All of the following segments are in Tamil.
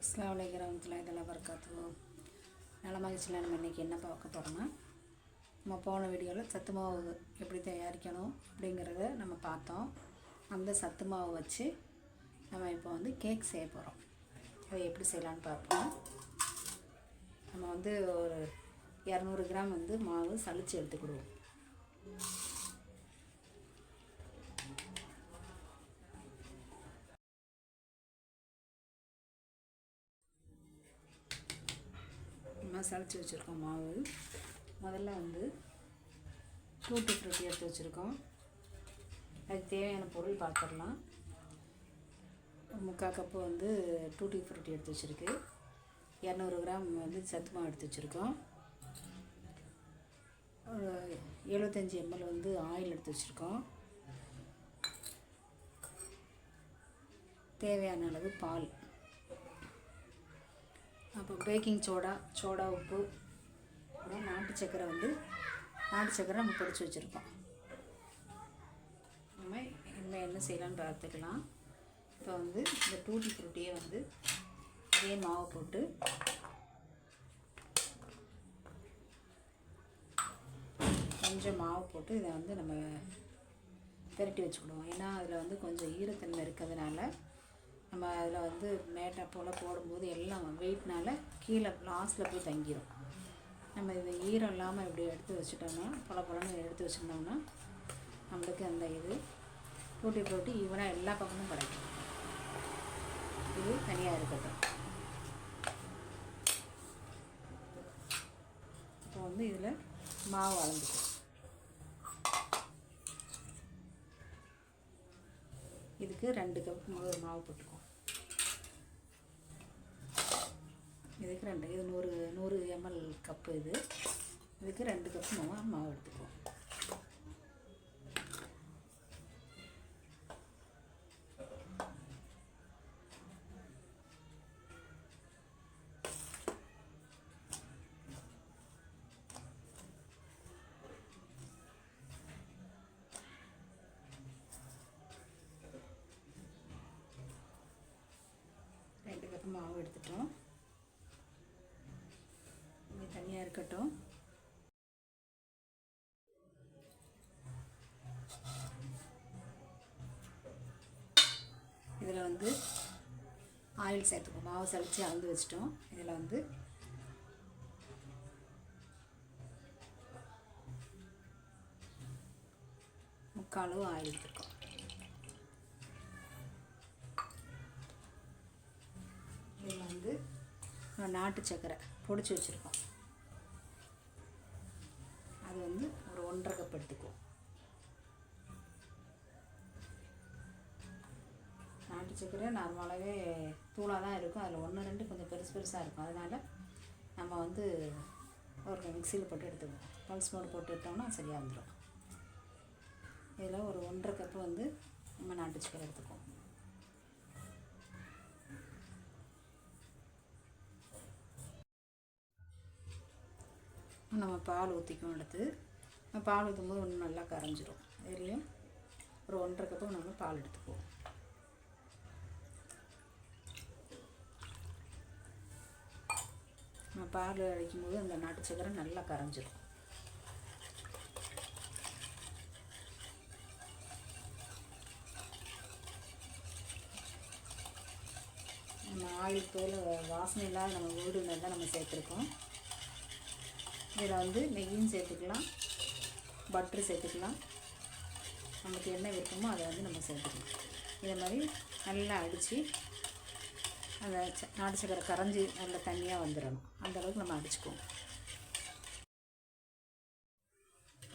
அஸ்ஸலாமு அலைக்கும் வரஹ்மத்துல்லாஹி வபரகாத்துஹு. நலமாகிச்சுல. நம்ம இன்றைக்கி என்ன பார்க்க போகிறோம்னா, நம்ம போன வீடியோவில் சத்து மாவு எப்படி தயாரிக்கணும் அப்படிங்கிறத நம்ம பார்த்தோம். அந்த சத்து மாவு வச்சு நம்ம இப்போ வந்து கேக் செய்ய போகிறோம். அதை எப்படி செய்யலான்னு பார்ப்போம். நம்ம வந்து ஒரு 200 கிராம் வந்து மாவு சலிச்சு எடுத்துக்கிடுவோம். சளிச்சு வச்சுருக்கோம் மாவு. முதல்ல வந்து டூட்டி ஃப்ரூட்டி எடுத்து வச்சுருக்கோம். அதுக்கு தேவையான பொருள் பார்த்துடலாம். 3/4 கப்பு வந்து டூட்டி ஃப்ரூட்டி எடுத்து வச்சுருக்கு. 200 கிராம் வந்து சத்து மாவு எடுத்து வச்சுருக்கோம். ஒரு 75 ml வந்து ஆயில் எடுத்து வச்சுருக்கோம். தேவையான அளவு பால், அப்போ பேக்கிங் சோடா உப்பு, அப்புறம் நாட்டு சக்கரை நம்ம பொடிச்சு வச்சுருக்கோம். நம்ம இனிமேல் என்ன செய்யலான்னு பார்த்துக்கலாம். இப்போ வந்து இந்த டூட்டி ஃப்ரூட்டியை வந்து அதே மாவை போட்டு கொஞ்சம் மாவு போட்டு இதை வந்து நம்ம பெரட்டி வச்சுக்கிடுவோம். ஏன்னா அதில் வந்து கொஞ்சம் ஈரத்தன்மை இருக்கிறதுனால நம்ம அதில் வந்து மேட்டை போல் போடும்போது எல்லாம் வெயிட்னால கீழே லாஸ்ட்டில் போய் தங்கிடும். நம்ம இதை ஈரம் இல்லாமல் இப்படி எடுத்து வச்சுட்டோம்னா, பழன்னு எடுத்து வச்சுருந்தோம்னா நம்மளுக்கு அந்த இது டூட்டி ஃப்ரூட்டி ஈவனாக எல்லா பக்கமும் கிடைக்கும். இது தனியாக இருக்கட்டும். இப்போ வந்து இதில் மாவு அளந்துக்கும். இதுக்கு 2 கப் மாவு போட்டுக்குவோம். இதுக்கு 2, இது 100 ml கப்பு. இதுக்கு 2 கப் மாவு எடுத்துக்குவோம். மாவு எடுத்துட்டோம். இது தனியாக இருக்கட்டும். இதில் வந்து ஆயில் சேர்த்துக்கோ. மாவு சலிச்சு அளந்து வச்சிட்டோம். இதில் வந்து முக்கால் ஆயில் எடுத்துருக்கோம். இதில் வந்து நாட்டு சக்கரை பொடிச்சு வச்சுருக்கோம். அது வந்து ஒரு 1.5 கப் எடுத்துக்குவோம். நாட்டு சக்கரை நார்மலாகவே தூளாக தான் இருக்கும். அதில் 1-2 கொஞ்சம் பெருசாக இருக்கும். அதனால் நம்ம வந்து ஒரு மிக்சியில் போட்டு எடுத்துக்குவோம். பல்ஸ் மோடு போட்டு எடுத்தோம்னா சரியாக வந்துடும். இதில் ஒரு 1.5 கப்பு வந்து நம்ம நாட்டு சக்கரை எடுத்துக்குவோம். நம்ம பால் ஊற்றிக்கும். எடுத்து பால் ஊற்றும்போது ஒன்று நல்லா கரைஞ்சிரும். இதுலேயும் ஒரு 1.5 கப்பு நம்ம பால் எடுத்துக்குவோம். நம்ம பால் அடிக்கும்போது அந்த நாட்டு சக்கரை நல்லா கரைஞ்சிரும். நம்ம ஆயில் தோல் வாசனை இல்லாத நம்ம வீடு தான் நம்ம சேர்த்துருக்கோம். இதில் வந்து நெய்யும் சேர்த்துக்கலாம், பட்ரு சேர்த்துக்கலாம். நமக்கு என்ன விருப்பமோ அதை வந்து நம்ம சேர்த்துக்கலாம். இதே மாதிரி நல்லா அடித்து அந்த நாட்டு சக்கரை கரைஞ்சி நல்லா தண்ணியாக வந்துடணும். அந்தளவுக்கு நம்ம அடிச்சுக்குவோம்.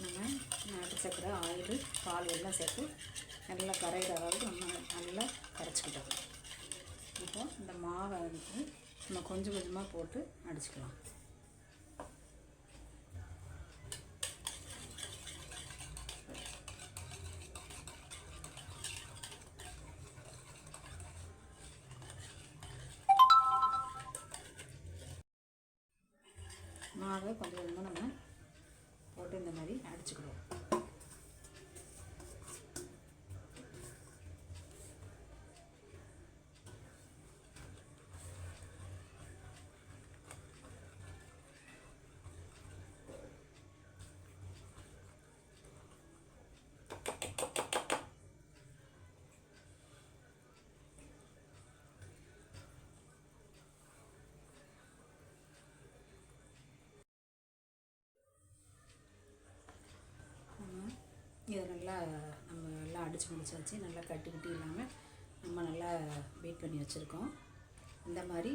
நம்ம நாட்டு சக்கரை, ஆயில், பால் எல்லாம் சேர்த்து நல்லா கரைகிற அளவுக்கு நம்ம நல்லா கரைச்சிக்கிட்டோம். இப்போ இந்த மாவை வந்து நம்ம கொஞ்சம் கொஞ்சமாக போட்டு அடிச்சுக்கலாம். மாவை கொஞ்சம் கொஞ்சமாக நம்ம போட்டு இந்த மாதிரி அடிச்சுக்கிடுவோம். இதை நல்லா நம்ம எல்லாம் அடித்து முடிச்சாச்சு. நல்லா கட்டி இல்லாமல் நம்ம நல்லா பீட் பண்ணி வச்சுருக்கோம். இந்த மாதிரி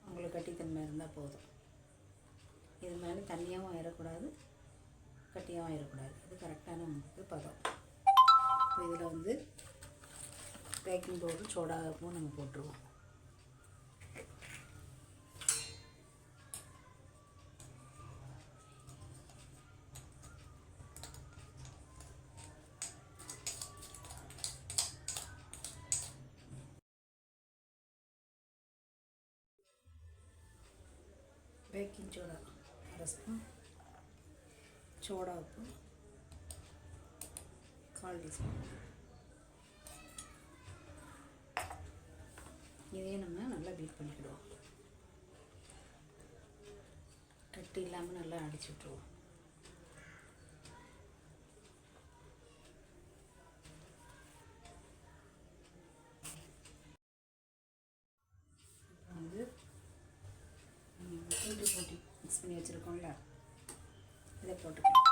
உங்களுக்கு கட்டித்தன்மை இருந்தால் போதும். இது மேலே தண்ணியாகவும் ஆயிடக்கூடாது, கட்டியாகவும் ஆயிடக்கூடாது. இது கரெக்டான உங்களுக்கு பதம். இப்போ இதில் வந்து பேக்கிங் பவுடர் சோடாவும் நம்ம போட்டுருவோம். பேக்கிங் சோடா 1 ஸ்பூன், சோடா உப்பு 1/4 டீஸ்பூன். இதையே நம்ம நல்லா பீட் பண்ணிக்கிடுவோம். கட்டி இல்லாமல் நல்லா அடிச்சு விட்ருவோம். இப்போ வந்து போட்டி மிக்ஸ் பண்ணி வச்சுருக்கோம்ல, இதை போட்டுக்கலாம்.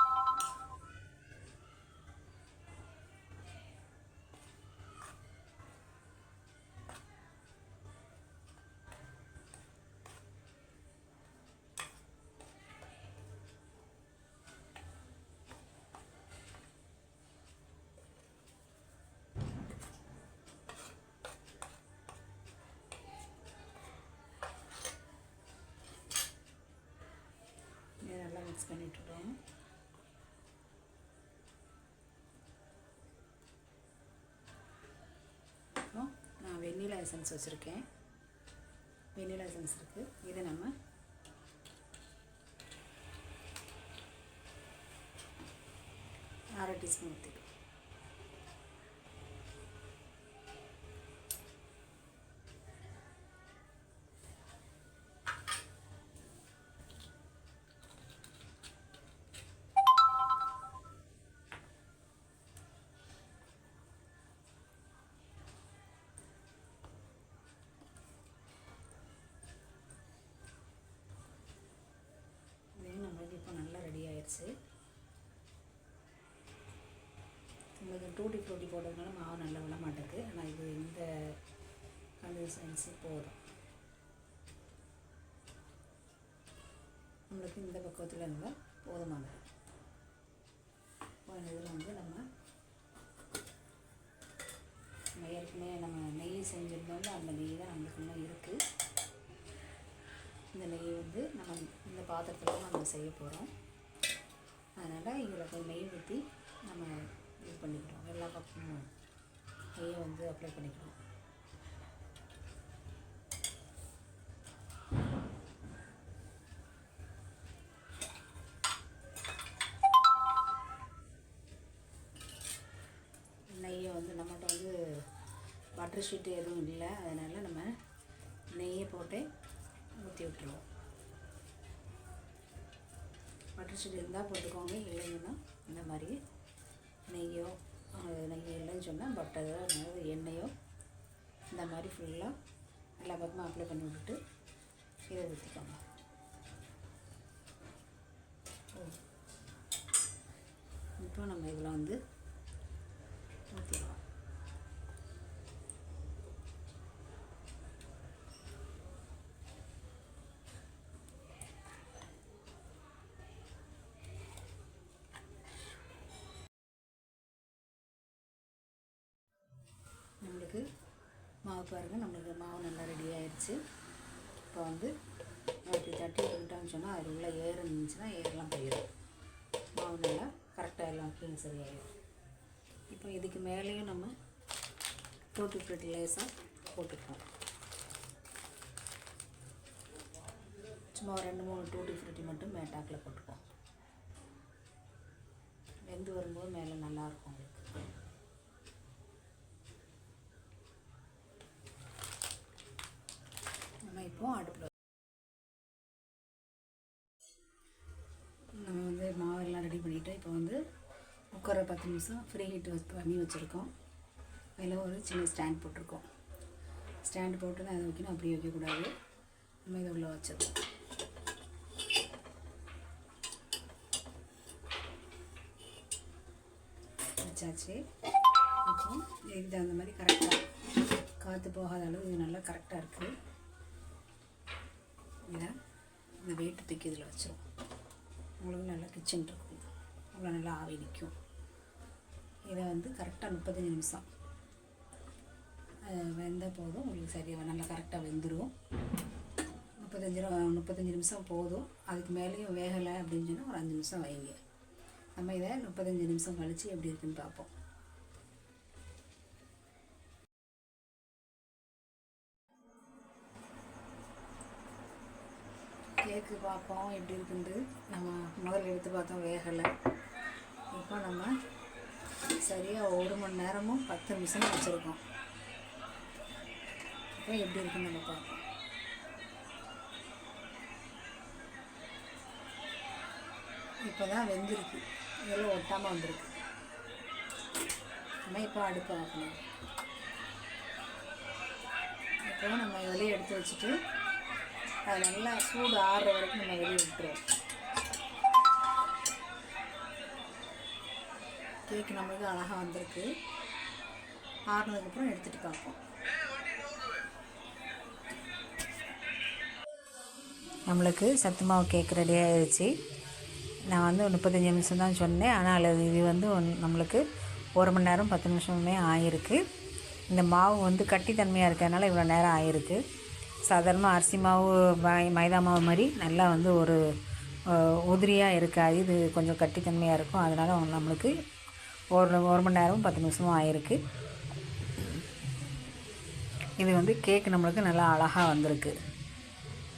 நல்லா மிக்ஸ் பண்ணிட்டுருக்கோம். அப்புறம் நான் வெண்ணிலா எசன்ஸ் வச்சுருக்கேன். வெண்ணிலா எசன்ஸ் இருக்குது. இதை நம்ம அரை டீஸ்பூன் ஊற்றிக்கலாம். இப்போ நல்லா ரெடி ஆயிடுச்சு. உங்களுக்கு டூட்டி ஃப்ரூட்டி போடுறதுனால மாவு நல்லா விட மாட்டேங்குது. ஆனால் இது இந்த கன்சிஸ்டன்சி போதும். நம்மளுக்கு இந்த பக்குவத்தில் இருந்தால் போதுமானது. இதில் வந்து நம்ம ஏற்கனவே நம்ம நெய் செஞ்சுருந்தோம்ல, அந்த நெய் தான் நம்மளுக்கு இன்னும் இருக்குது. இந்த நெய் வந்து நம்ம இந்த பாத்திரத்தில் நம்ம செய்ய போகிறோம். அதனால் இதில் கொஞ்சம் நெய் ஊற்றி நம்ம இது பண்ணிக்கிறோம். எல்லா பக்கமும் நெய்யை வந்து அப்ளை பண்ணிக்கிறோம். நெய்யை வந்து நம்மகிட்ட வந்து பட்டர் ஷீட்டு எதுவும் இல்லை. அதனால் நம்ம நெய்யை போட்டு ஊற்றி விட்டுருவோம். பட்டர் ஷீட் இருந்தால் போட்டுக்கோங்க, இல்லைங்கன்னா இந்த மாதிரி நெய் இல்லைன்னு சொன்னால் பட்டரோ எண்ணெயோ இந்த மாதிரி ஃபுல்லாக எல்லா பக்கமும் அப்ளை பண்ணி விட்டுட்டு இதை ஊற்றிக்கோங்க. இப்போ நம்ம இதில் வந்து ஊற்றிடுவோம். நம்மளுக்கு மாவு பாருங்கள், நம்மளுக்கு மாவு நல்லா ரெடி ஆயிடுச்சு. இப்போ வந்து இப்படி தட்டி விட்டோம்னு சொன்னால் அது உள்ள ஏர் இருந்துச்சுன்னா ஏர்லாம் போயிடும். மாவு நல்லா கரெக்டாக எல்லாம் க்ளீன் சரியாயிடும். இப்போ இதுக்கு மேலேயும் நம்ம டூட்டி ஃப்ரூட்டி லேஸாக போட்டுப்போம். சும்மா 2-3 டூட்டி ஃப்ரூட்டி மட்டும் மேட்டாக்கில் போட்டுப்போம். வெந்து வரும்போது மேலே நல்லாயிருக்கும் உங்களுக்கு. நம்ம இப்போ அடுப்பில் நம்ம வந்து மாவெல்லாம் ரெடி பண்ணிவிட்டு இப்போ வந்து குக்கரை 10 நிமிஷம் ஃப்ரீ ஹீட் பண்ணி வச்சுருக்கோம். அதில் ஒரு சின்ன ஸ்டாண்ட் போட்டிருக்கோம். ஸ்டாண்டு போட்டு தான் அதை வைக்கணும், அப்படி வைக்கக்கூடாது. நம்ம இதை உள்ள வச்சிருக்கோம். வச்சாச்சு. இப்போ இது அந்த மாதிரி கரெக்டாக காற்று போகாத அளவு இது நல்லா கரெக்டாக இருக்குது. இதை இந்த வெயிட்டு தூக்கி இதில் வச்சிடும். உங்களுக்கு நல்லா கிச்சன் இருக்கும், அவ்வளோ நல்லா ஆவி நிற்கும். இதை வந்து கரெக்டாக 35 நிமிஷம் வெந்த போதும் உங்களுக்கு சரியாக நல்லா கரெக்டாக வெந்துடும். 35 நிமிஷம் போதும். அதுக்கு மேலேயும் வேகலை அப்படின்னு சொன்னால் ஒரு 5 நிமிஷம் வைங்க. நம்ம இதை 35 நிமிஷம் கழித்து எப்படி இருக்குன்னு பார்ப்போம். கேக்கு பார்ப்போம் எப்படி இருக்குன்ட்டு. நம்ம முதல்ல எடுத்து பார்த்தோம் வேகலை. இப்போ நம்ம சரியாக 1 மணி நேரமும் 10 நிமிஷமும் வச்சுருக்கோம். இப்போ எப்படி இருக்குன்னு நம்ம பார்ப்போம். இப்போ தான் வெந்திருக்கு, இதெல்லாம் ஒட்டாமல் வந்திருக்கு. நம்ம இப்போ அடுப்பு ஆக்கணும். இப்போ நம்ம வெளியே எடுத்து வச்சுட்டு அது நல்லா சூடு ஆறுற வரைக்கும் நம்ம வெளியே விட்டுருவோம். கேக்கு நம்மளுக்கு அழகாக வந்திருக்கு. ஆறுனதுக்கப்புறம் எடுத்துகிட்டு பார்ப்போம். நம்மளுக்கு சத்து மாவு கேக் ரெடி ஆகிடுச்சு. நான் வந்து 35 நிமிஷம் தான் சொன்னேன், ஆனால் இது வந்து நம்மளுக்கு 1 மணி நேரம் 10 நிமிஷமுமே ஆகிருக்கு. இந்த மாவு வந்து கட்டித்தன்மையாக இருக்கிறதுனால இவ்வளோ நேரம் ஆகிருக்கு. சாதாரணமாக அரிசி மாவு மைதா மாவு மாதிரி நல்லா வந்து ஒரு உதிரியாக இருக்காது. இது கொஞ்சம் கட்டித்தன்மையாக இருக்கும். அதனால் நம்மளுக்கு 1 மணி நேரமும் 10 நிமிஷமும் ஆகிருக்கு. இது வந்து கேக்கு நம்மளுக்கு நல்லா அழகாக வந்திருக்கு.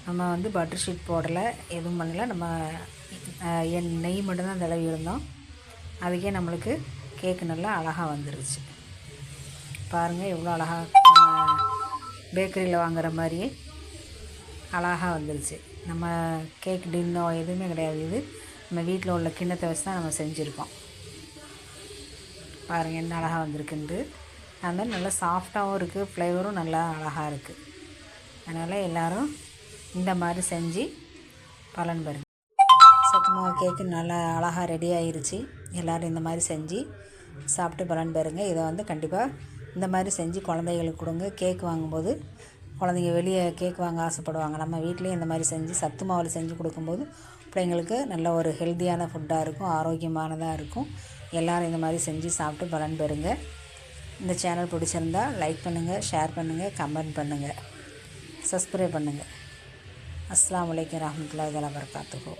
நம்ம வந்து பட்டர் ஷீட் போடலை, எதுவும் பண்ணலை. நம்ம நெய் மட்டும்தான் தடவி இருந்தோம். அதுக்கே நம்மளுக்கு கேக்கு நல்லா அழகாக வந்துருச்சு. பாருங்கள் எவ்வளோ அழகாக நம்ம பேக்கரியில் வாங்குகிற மாதிரியே அழகாக வந்துருச்சு. நம்ம கேக் டின்னோ எதுவுமே கிடையாது. இது நம்ம வீட்டில் உள்ள கிண்ணத்தை வச்சு தான் நம்ம செஞ்சுருக்கோம். பாருங்கள் என்ன அழகாக வந்திருக்குன்ட்டு. அது மாதிரி நல்லா சாஃப்டாகவும் இருக்குது, ஃப்ளேவரும் நல்லா அழகாக இருக்குது. அதனால் எல்லோரும் இந்த மாதிரி செஞ்சு பலன் பெறுங்க. சத்து மாவு கேக்கு நல்லா அழகாக ரெடி ஆகிருச்சு. எல்லோரும் இந்த மாதிரி செஞ்சு சாப்பிட்டு பலன் பெறுங்க. இதை வந்து கண்டிப்பாக இந்த மாதிரி செஞ்சு குழந்தைகளுக்கு கொடுங்க. கேக் வாங்கும்போது குழந்தைங்க வெளியே கேக் வாங்க ஆசைப்படுவாங்க. நம்ம வீட்டிலேயே இந்த மாதிரி செஞ்சு சத்து மாவில் செஞ்சு கொடுக்கும்போது பிள்ளைங்களுக்கு நல்ல ஒரு ஹெல்த்தியான ஃபுட்டாக இருக்கும், ஆரோக்கியமானதாக இருக்கும். எல்லோரும் இந்த மாதிரி செஞ்சு சாப்பிட்டு பலன் பெறுங்க. இந்த சேனல் பிடிச்சிருந்தா லைக் பண்ணுங்கள், ஷேர் பண்ணுங்கள், கமெண்ட் பண்ணுங்கள், சப்ஸ்கிரைப் பண்ணுங்கள். அஸ்ஸலாமு அலைக்கும் வரஹ்மத்துல்லாஹி வபரகாத்துஹு.